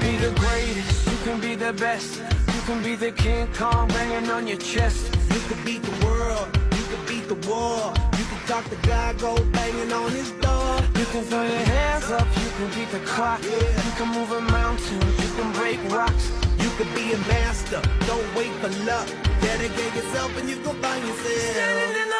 be the greatest, you can be the best. You can be the King Kong banging on your chest. You can beat the world, you can beat the war. You can talk to God, go banging on his door. You can throw your hands up, you can beat the clock. You can move a mountain, you can break rocks. You can be a master, don't wait for luck. Dedicate yourself and you go find yourself. Standing in